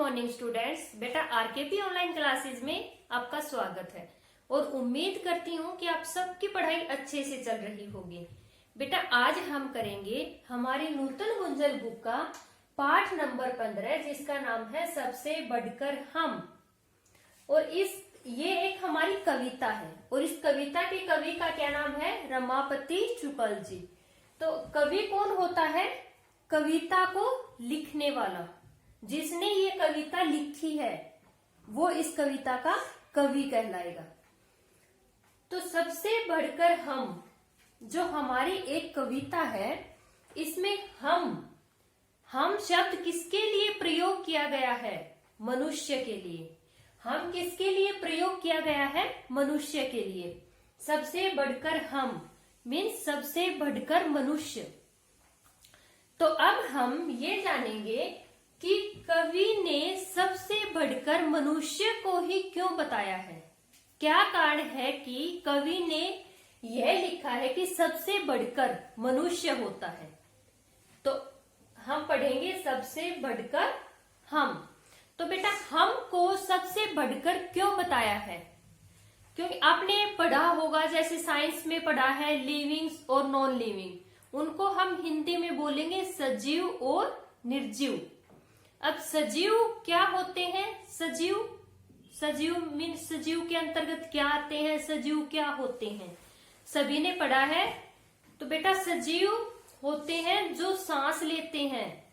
Morning students. बेटा आरकेपी online classes में आपका स्वागत है और उम्मीद करती हूँ कि आप सबकी पढ़ाई अच्छे से चल रही होगी। बेटा आज हम करेंगे हमारी नूतन गुंजल बुक का पाठ नंबर 15 जिसका नाम है सबसे बढ़कर हम। और ये एक हमारी कविता है और इस कविता के कवि का क्या नाम है? रमापति चुकल जी। तो कवि कौन होता है? कविता को लिखने वाला, जिसने ये कविता लिखी है वो इस कविता का कवि कहलाएगा। तो सबसे बढ़कर हम जो हमारी एक कविता है, इसमें हम शब्द किसके लिए प्रयोग किया गया है? मनुष्य के लिए। हम किसके लिए प्रयोग किया गया है? मनुष्य के लिए। सबसे बढ़कर हम मीन्स सबसे बढ़कर मनुष्य। तो अब हम ये जानेंगे कि कवि ने सबसे बढ़कर मनुष्य को ही क्यों बताया है। क्या कारण है कि कवि ने यह लिखा है कि सबसे बढ़कर मनुष्य होता है। तो हम पढ़ेंगे सबसे बढ़कर हम। तो बेटा हमको सबसे बढ़कर क्यों बताया है? क्योंकि आपने पढ़ा होगा, जैसे साइंस में पढ़ा है लिविंग और नॉन लिविंग, उनको हम हिंदी में बोलेंगे सजीव और निर्जीव। अब सजीव क्या होते हैं? सजीव मीन्स सजीव के अंतर्गत क्या आते हैं? सजीव क्या होते हैं? सभी ने पढ़ा है। तो बेटा सजीव होते हैं जो सांस लेते हैं,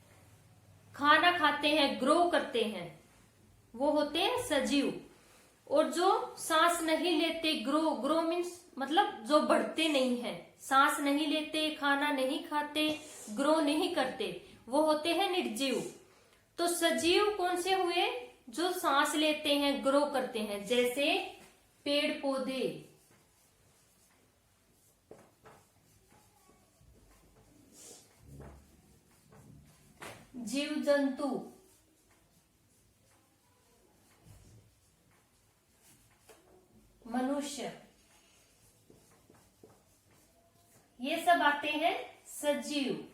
खाना खाते हैं, ग्रो करते हैं, वो होते हैं सजीव। और जो सांस नहीं लेते, ग्रो मीन्स मतलब जो बढ़ते नहीं हैं, सांस नहीं लेते, खाना नहीं खाते, ग्रो नहीं करते, वो होते हैं निर्जीव। तो सजीव कौन से हुए? जो सांस लेते हैं, ग्रो करते हैं, जैसे पेड़ पौधे, जीव जंतु, मनुष्य, ये सब आते हैं सजीव।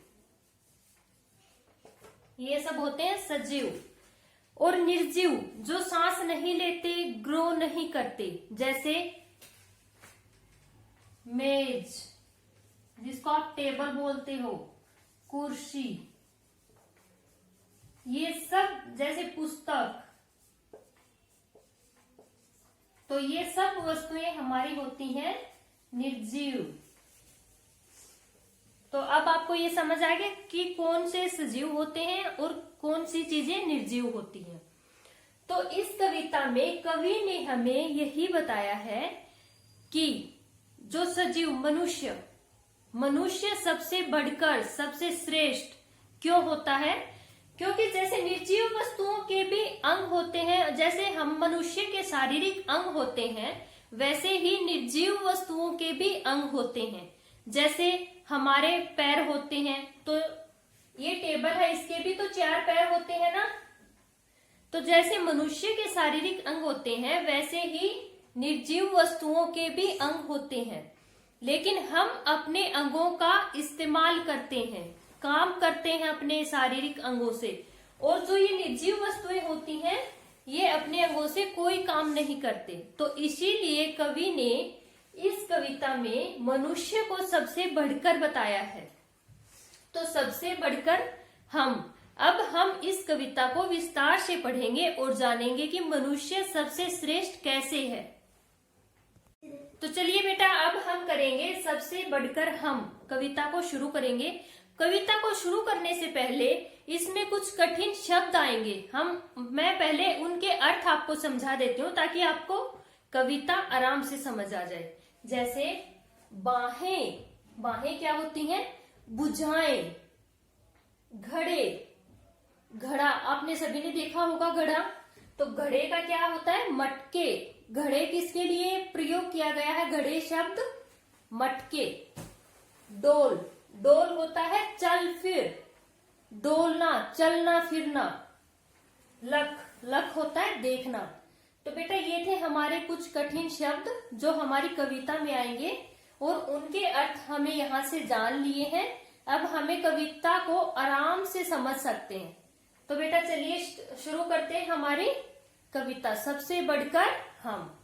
ये सब होते हैं सजीव। और निर्जीव जो सांस नहीं लेते, ग्रो नहीं करते, जैसे मेज जिसको आप टेबल बोलते हो, कुर्सी, ये सब, जैसे पुस्तक, तो ये सब वस्तुएं हमारी होती हैं निर्जीव। तो अब आपको ये समझ आ गया कि कौन से सजीव होते हैं और कौन सी चीजें निर्जीव होती हैं। तो इस कविता में कवि ने हमें यही बताया है कि जो सजीव मनुष्य सबसे बढ़कर, सबसे श्रेष्ठ क्यों होता है? क्योंकि जैसे निर्जीव वस्तुओं के भी अंग होते हैं, जैसे हम मनुष्य के शारीरिक अंग होते हैं, वैसे ही निर्जीव वस्तुओं के भी अंग होते हैं। जैसे हमारे पैर होते हैं, तो ये टेबल है, इसके भी तो 4 पैर होते हैं ना। तो जैसे मनुष्य के शारीरिक अंग होते हैं, वैसे ही निर्जीव वस्तुओं के भी अंग होते हैं। लेकिन हम अपने अंगों का इस्तेमाल करते हैं, काम करते हैं अपने शारीरिक अंगों से। और जो ये निर्जीव वस्तुएं होती हैं, ये अपने अंगों से कोई काम नहीं करते। तो इसीलिए कवि ने इस कविता में मनुष्य को सबसे बढ़कर बताया है। तो सबसे बढ़कर हम। अब हम इस कविता को विस्तार से पढ़ेंगे और जानेंगे कि मनुष्य सबसे श्रेष्ठ कैसे है। तो चलिए बेटा अब हम करेंगे सबसे बढ़कर हम। कविता को शुरू करेंगे। कविता को शुरू करने से पहले इसमें कुछ कठिन शब्द आएंगे। मैं पहले उनके अर्थ आपको समझा देती हूँ ताकि आपको कविता आराम से समझ आ जाए। जैसे बाहें क्या होती हैं? भुजाएं, घड़ा आपने सभी ने देखा होगा घड़ा। तो घड़े का क्या होता है? मटके। घड़े किसके लिए प्रयोग किया गया है? घड़े शब्द मटके। डोल होता है चल फिर, डोलना, चलना फिरना। लख होता है देखना। तो बेटा ये थे हमारे कुछ कठिन शब्द जो हमारी कविता में आएंगे और उनके अर्थ हमें यहाँ से जान लिए हैं। अब हमें कविता को आराम से समझ सकते हैं। तो बेटा चलिए शुरू करते हैं हमारी कविता, सबसे बढ़कर हम।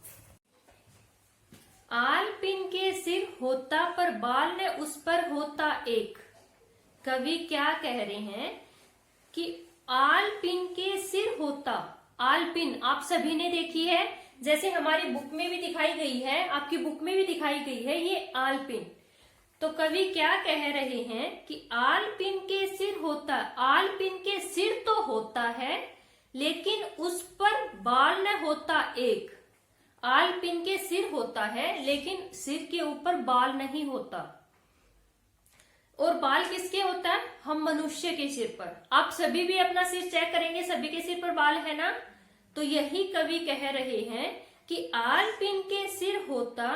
आलपिन के सिर होता पर बाल ने उस पर होता एक। कवि क्या कह रहे हैं कि आलपिन के सिर होता, आलपिन आप सभी ने देखी है, जैसे हमारी बुक में भी दिखाई गई है, आपकी बुक में भी दिखाई गई है ये आलपिन। तो कवि क्या कह रहे हैं कि आलपिन के सिर होता, आलपिन के सिर तो होता है लेकिन उस पर बाल न होता एक। आलपिन के सिर होता है लेकिन सिर के ऊपर बाल नहीं होता। और बाल किसके होता है? हम मनुष्य के सिर पर। आप सभी भी अपना सिर चेक करेंगे, सभी के सिर पर बाल है ना। तो यही कवि कह रहे हैं कि आलपिन के सिर होता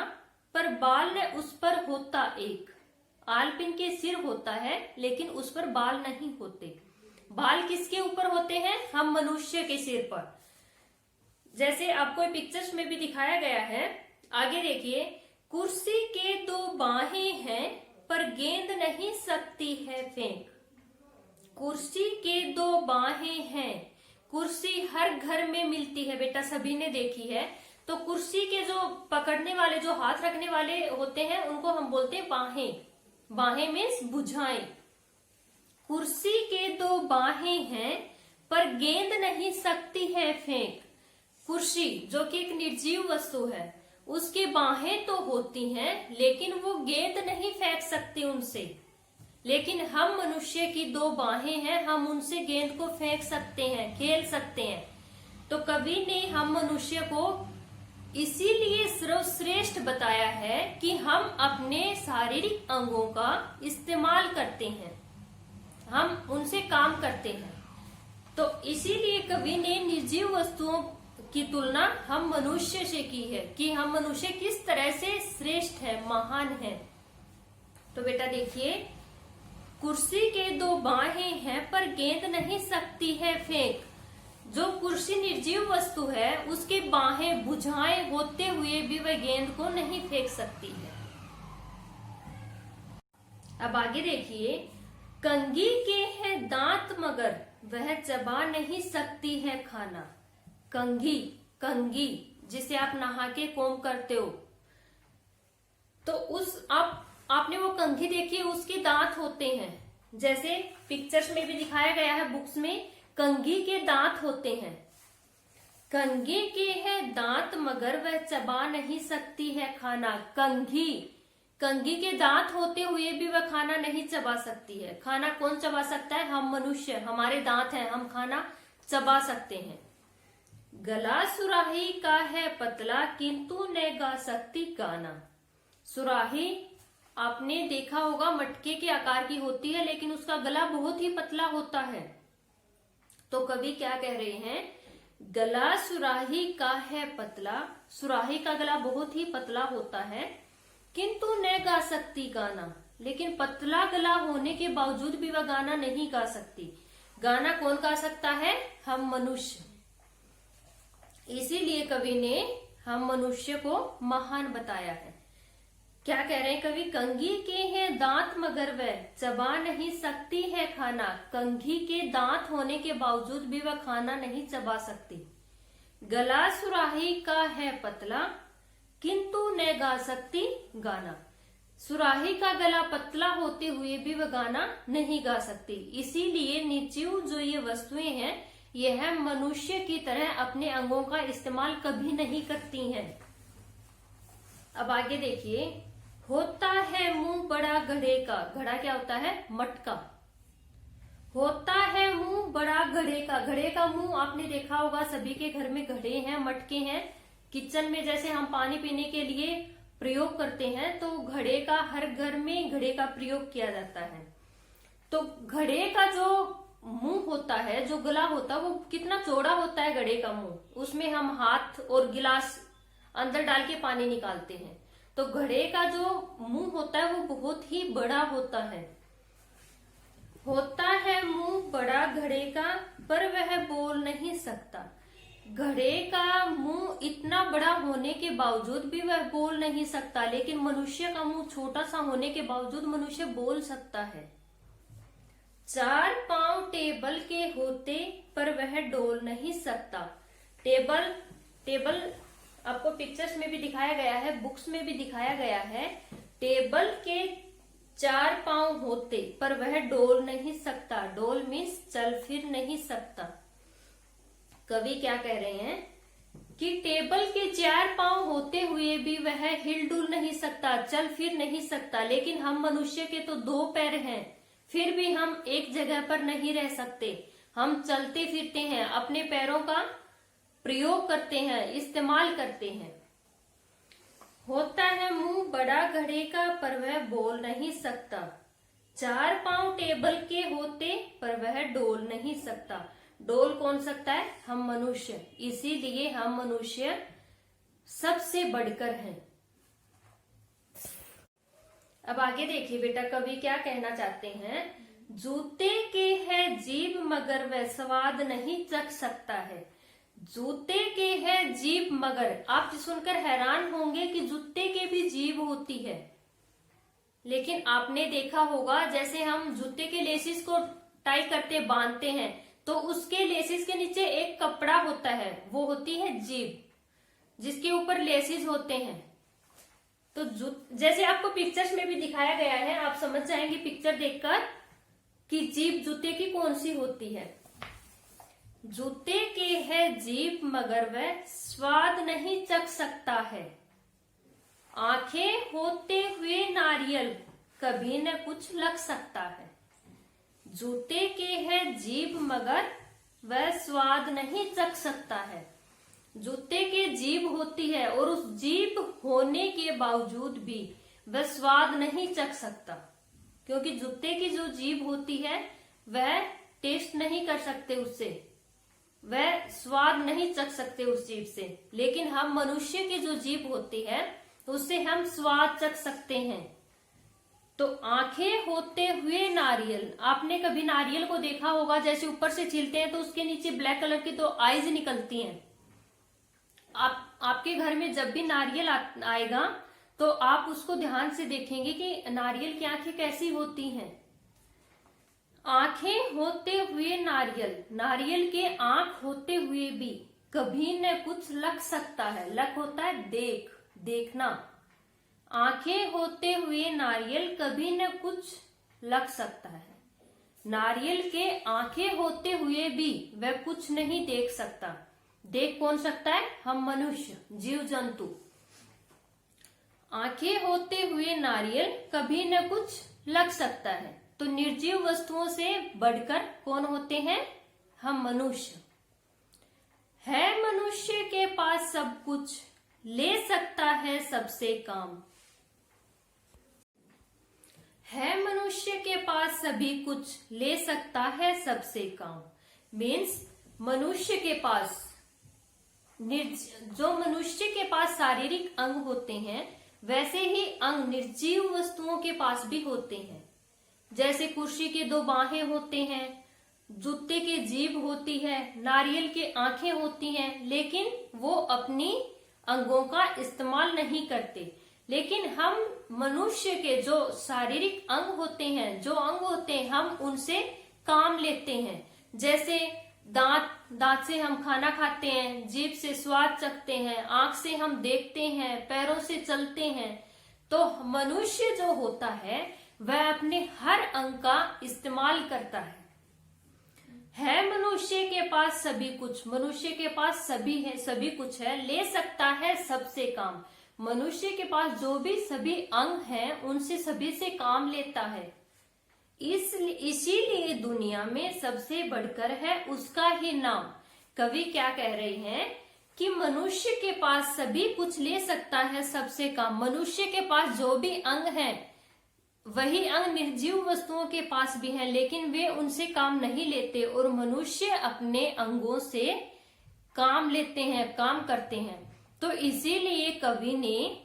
पर बाल न उस पर होता एक। आलपिन के सिर होता है लेकिन उस पर बाल नहीं होते। बाल किसके ऊपर होते हैं? हम मनुष्य के सिर पर। जैसे आपको पिक्चर्स में भी दिखाया गया है, आगे देखिए। कुर्सी के दो बाहें हैं पर गेंद नहीं सकती है फेंक। कुर्सी के दो बाहें हैं, कुर्सी हर घर में मिलती है बेटा, सभी ने देखी है। तो कुर्सी के जो पकड़ने वाले, जो हाथ रखने वाले होते हैं, उनको हम बोलते हैं बाहें। बाहें मीन्स भुजाएं। कुर्सी के दो बाहें हैं पर गेंद नहीं सकती है फेंक। कुर्सी जो कि एक निर्जीव वस्तु है, उसके बाहें तो होती हैं लेकिन वो गेंद नहीं फेंक सकती उनसे। लेकिन हम मनुष्य की दो बाहें हैं, हम उनसे गेंद को फेंक सकते हैं, खेल सकते हैं। तो कवि ने हम मनुष्य को इसीलिए सर्वश्रेष्ठ बताया है कि हम अपने शारीरिक अंगों का इस्तेमाल करते हैं, हम उनसे काम करते हैं। तो इसीलिए कवि ने निर्जीव वस्तुओं की तुलना हम मनुष्य से की है कि हम मनुष्य किस तरह से श्रेष्ठ है, महान है। तो बेटा देखिए, कुर्सी के दो बाहें हैं पर गेंद नहीं सकती है फेंक। जो कुर्सी निर्जीव वस्तु है, उसके बाहें भुजाएं होते हुए भी वह गेंद को नहीं फेंक सकती है। अब आगे देखिए। कंघी के हैं दांत मगर वह चबा नहीं सकती है खाना। कंघी, कंघी जिसे आप नहा के कोम करते हो, तो उस आपने वो कंघी देखी, उसके दांत होते हैं। जैसे पिक्चर्स में भी दिखाया गया है, बुक्स में, कंघी के दांत होते हैं। कंघी के हैं दांत मगर वह चबा नहीं सकती है खाना। कंघी, कंघी के दांत होते हुए भी वह खाना नहीं चबा सकती है। खाना कौन चबा सकता है? हम मनुष्य, हमारे दांत हैं, हम खाना चबा सकते हैं। गला सुराही का है पतला किंतु न गा सकती गाना। सुराही आपने देखा होगा, मटके के आकार की होती है लेकिन उसका गला बहुत ही पतला होता है। तो कवि क्या कह रहे हैं? गला सुराही का है पतला, सुराही का गला बहुत ही पतला होता है, किंतु न गा सकती गाना। लेकिन पतला गला होने के बावजूद भी वह गाना नहीं गा सकती। गाना कौन गा सकता है? हम मनुष्य। इसीलिए कवि ने हम मनुष्य को महान बताया है। क्या कह रहे हैं कवि? कंघी के हैं दांत मगर वह चबा नहीं सकती है खाना। कंघी के दांत होने के बावजूद भी वह खाना नहीं चबा सकती। गला सुराही का है पतला किंतु न गा सकती गाना। सुराही का गला पतला होते हुए भी वह गाना नहीं गा सकती। इसीलिए निर्जीव जो ये वस्तुएं हैं, यह मनुष्य की तरह अपने अंगों का इस्तेमाल कभी नहीं करती हैं। अब आगे देखिए। होता है मुंह बड़ा घड़े का। घड़ा क्या होता है? मटका। होता है मुंह बड़ा घड़े का। घड़े का मुंह आपने देखा होगा, सभी के घर में घड़े हैं, मटके हैं। किचन में जैसे हम पानी पीने के लिए प्रयोग करते हैं, तो घड़े का, हर घर में घड़े का प्रयोग किया जाता है। तो घड़े का जो मुंह होता है, जो गला होता है, वो कितना चौड़ा होता है घड़े का मुंह। उसमें हम हाथ और गिलास अंदर डाल के पानी निकालते हैं। तो घड़े का जो मुंह होता है वो बहुत ही बड़ा होता है। होता है मुंह बड़ा घड़े का पर वह बोल नहीं सकता। घड़े का मुंह इतना बड़ा होने के बावजूद भी वह बोल नहीं सकता, लेकिन मनुष्य का मुंह छोटा सा होने के बावजूद मनुष्य बोल सकता है। चार पांव टेबल के होते पर वह डोल नहीं सकता। टेबल टेबल आपको पिक्चर्स में भी दिखाया गया है, बुक्स में भी दिखाया गया है। टेबल के 4 पांव होते पर वह डोल नहीं सकता। डोल मीन्स चल फिर नहीं सकता। कवि क्या कह रहे हैं कि टेबल के 4 पांव होते हुए भी वह हिलडुल नहीं सकता, चल फिर नहीं सकता। लेकिन हम मनुष्य के तो 2 पैर हैं, फिर भी हम एक जगह पर नहीं रह सकते। हम चलते फिरते हैं, अपने पैरों का प्रयोग करते हैं, इस्तेमाल करते हैं। होता है मुंह बड़ा घड़े का पर वह बोल नहीं सकता। 4 पांव टेबल के होते पर वह डोल नहीं सकता। डोल कौन सकता है? हम मनुष्य। इसीलिए हम मनुष्य सबसे बढ़कर हैं। अब आगे देखिए बेटा, कवि क्या कहना चाहते हैं। जूते के है जीभ मगर वह स्वाद नहीं चख सकता है। जूते के है जीभ मगर, आप सुनकर हैरान होंगे कि जूते के भी जीभ होती है। लेकिन आपने देखा होगा जैसे हम जूते के लेसिस को टाई करते बांधते हैं तो उसके लेसिस के नीचे एक कपड़ा होता है, वो होती है जीभ, जिसके ऊपर लेसिस होते हैं। तो जैसे आपको पिक्चर्स में भी दिखाया गया है, आप समझ जाएंगे पिक्चर देखकर कि जीभ जूते की कौन सी होती है। जूते के है जीभ मगर वह स्वाद नहीं चख सकता है। आंखें होते हुए नारियल कभी न कुछ लग सकता है। जूते के है जीभ मगर वह स्वाद नहीं चख सकता है। जूते के जीभ होती है और उस जीभ होने के बावजूद भी वह स्वाद नहीं चख सकता, क्योंकि जूते की जो जीभ होती है वह टेस्ट नहीं कर सकते उससे, वह स्वाद नहीं चख सकते उस जीभ से। लेकिन हम मनुष्य की जो जीभ होती है उससे हम स्वाद चख सकते हैं। तो आंखें होते हुए नारियल, आपने कभी नारियल को देखा होगा, जैसे ऊपर से छीलते हैं तो उसके नीचे ब्लैक कलर की तो आईज निकलती हैं। आपके घर में जब भी नारियल आएगा तो आप उसको ध्यान से देखेंगे कि नारियल की आंखें कैसी होती हैं। आंखें होते हुए नारियल, नारियल के आंख होते हुए भी कभी न कुछ लग सकता है। लग होता है देखना। आंखें होते हुए नारियल कभी न कुछ लग सकता है। नारियल के आंखें होते हुए भी वह कुछ नहीं देख सकता। देख कौन सकता है? हम मनुष्य, जीव जंतु। आंखें होते हुए नारियल कभी न कुछ लग सकता है। तो निर्जीव वस्तुओं से बढ़कर कौन होते हैं? हम मनुष्य। है मनुष्य के पास सब कुछ, ले सकता है सबसे काम। है मनुष्य के पास सभी कुछ, ले सकता है सबसे काम। मीन्स मनुष्य के पास, जो मनुष्य के पास शारीरिक अंग होते हैं वैसे ही अंग निर्जीव वस्तुओं के पास भी होते हैं। जैसे कुर्सी के 2 बाहें होते हैं, जूते की जीभ होती है, नारियल की आंखें होती हैं, लेकिन वो अपनी अंगों का इस्तेमाल नहीं करते। लेकिन हम मनुष्य के जो शारीरिक अंग होते हैं, हम उनसे काम लेते हैं। जैसे दांत से हम खाना खाते हैं, जीभ से स्वाद चखते हैं, आंख से हम देखते हैं, पैरों से चलते हैं। तो मनुष्य जो होता है वह अपने हर अंग का इस्तेमाल करता है मनुष्य के पास सभी कुछ, मनुष्य के पास सभी कुछ है, ले सकता है सबसे काम। मनुष्य के पास जो भी सभी अंग हैं उनसे सभी से काम लेता है। इसीलिए दुनिया में सबसे बढ़कर है उसका ही नाम। कवि क्या कह रहे हैं कि मनुष्य के पास सभी कुछ, ले सकता है सबसे काम। मनुष्य के पास जो भी अंग हैं वही अंग निर्जीव वस्तुओं के पास भी हैं, लेकिन वे उनसे काम नहीं लेते और मनुष्य अपने अंगों से काम लेते हैं, काम करते हैं। तो इसीलिए कवि ने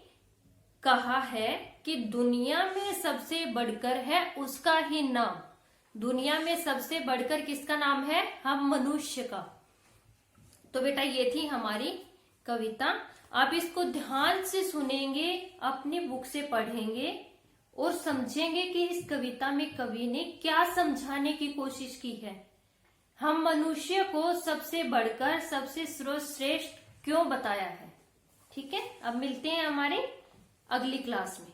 कहा है कि दुनिया में सबसे बढ़कर है उसका ही नाम। दुनिया में सबसे बढ़कर किसका नाम है? हम मनुष्य का। तो बेटा ये थी हमारी कविता। आप इसको ध्यान से सुनेंगे, अपनी बुक से पढ़ेंगे और समझेंगे कि इस कविता में कवि ने क्या समझाने की कोशिश की है। हम मनुष्य को सबसे बढ़कर सबसे सर्वश्रेष्ठ क्यों बताया है। ठीक है, अब मिलते हैं हमारे अगली क्लास में।